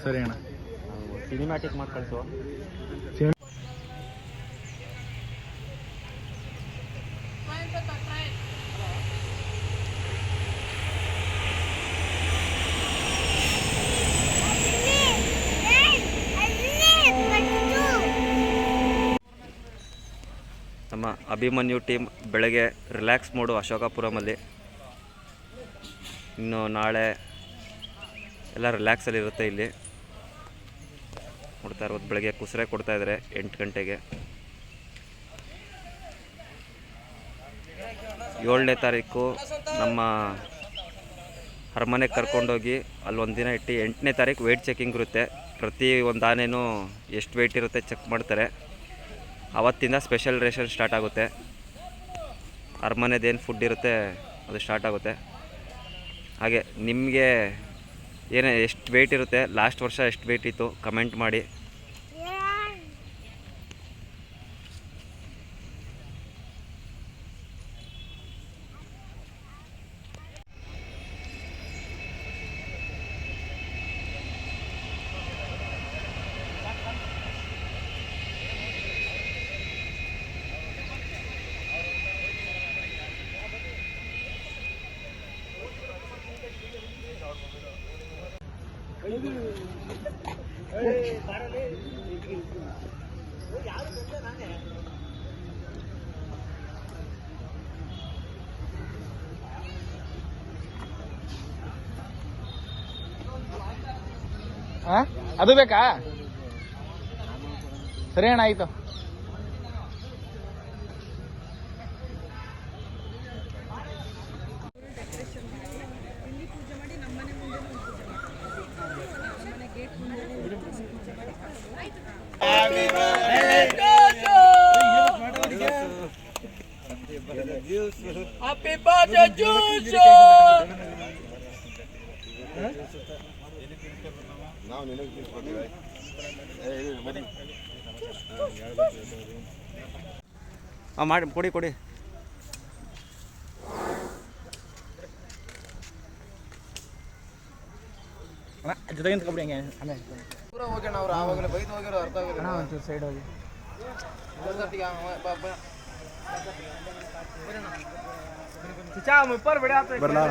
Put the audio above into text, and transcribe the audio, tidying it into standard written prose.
ಸರಿ ಅಣ್ಣ, ಸಿನಿಮ್ಯಾಟಿಕ್ ಮಾಡಿ ಕಳಿಸು. ನಮ್ಮ ಅಭಿಮನ್ಯು ಟೀಮ್ ಬೆಳಗ್ಗೆ ರಿಲ್ಯಾಕ್ಸ್ ಮೋಡು ಅಶೋಕಪುರಮಲ್ಲಿ. ಇನ್ನು ನಾಳೆ ಎಲ್ಲ ರಿಲ್ಯಾಕ್ಸಲ್ಲಿ ಇರುತ್ತೆ. ಇಲ್ಲಿ ನೋಡ್ತಾ ಇರೋದು ಬೆಳಗ್ಗೆ ಕುಸರೆ ಕೊಡ್ತಾಯಿದ್ದಾರೆ 8 ಗಂಟೆಗೆ. 7ನೇ ತಾರೀಕು ನಮ್ಮ ಅರಮನೆಗೆ ಕರ್ಕೊಂಡೋಗಿ ಅಲ್ಲಿ ಒಂದಿನ ಇಟ್ಟು 8ನೇ ತಾರೀಕು ವೆಯ್ಟ್ ಚೆಕಿಂಗ್ ಇರುತ್ತೆ. ಪ್ರತಿ ಒಂದು ಆನೆನೂ ಎಷ್ಟು ವೆಯ್ಟ್ ಇರುತ್ತೆ ಚೆಕ್ ಮಾಡ್ತಾರೆ. ಆವತ್ತಿಂದ ಸ್ಪೆಷಲ್ ರೇಷನ್ ಸ್ಟಾರ್ಟ್ ಆಗುತ್ತೆ. ಅರಮನೆದೇನು ಫುಡ್ ಇರುತ್ತೆ ಅದು ಸ್ಟಾರ್ಟ್ ಆಗುತ್ತೆ. ಹಾಗೆ ನಿಮಗೆ ಎಷ್ಟು ವೆಯ್ಟ್ ಇರುತ್ತೆ, ಲಾಸ್ಟ್ ವರ್ಷ ಎಷ್ಟು ವೆಯ್ಟ್ ಇತ್ತು ಕಮೆಂಟ್ ಮಾಡಿ. ಅದು ಬೇಕಾ? ಸರಿ ಅಣ್ಣ, ಆಯ್ತು. Happy birthday, Juju! ಮಾಡಿ ಕೊಡಿ ಕೊಡಿ. ಜೊತೆಗಿಂತ ಕಬಡ್ಡಿ ಹೆಂಗೆ ಆಮೇಲೆ ಪೂರ ಹೋಗೋಣ. ಅವ್ರು ಆವಾಗಲೇ ಬೈದು ಹೋಗಿರೋ ಅರ್ಥ ಆಗೋದಿಲ್ಲ. ಒಂಚೂರು ಸೈಡ್ ಹೋಗಿ ಬರಲಾ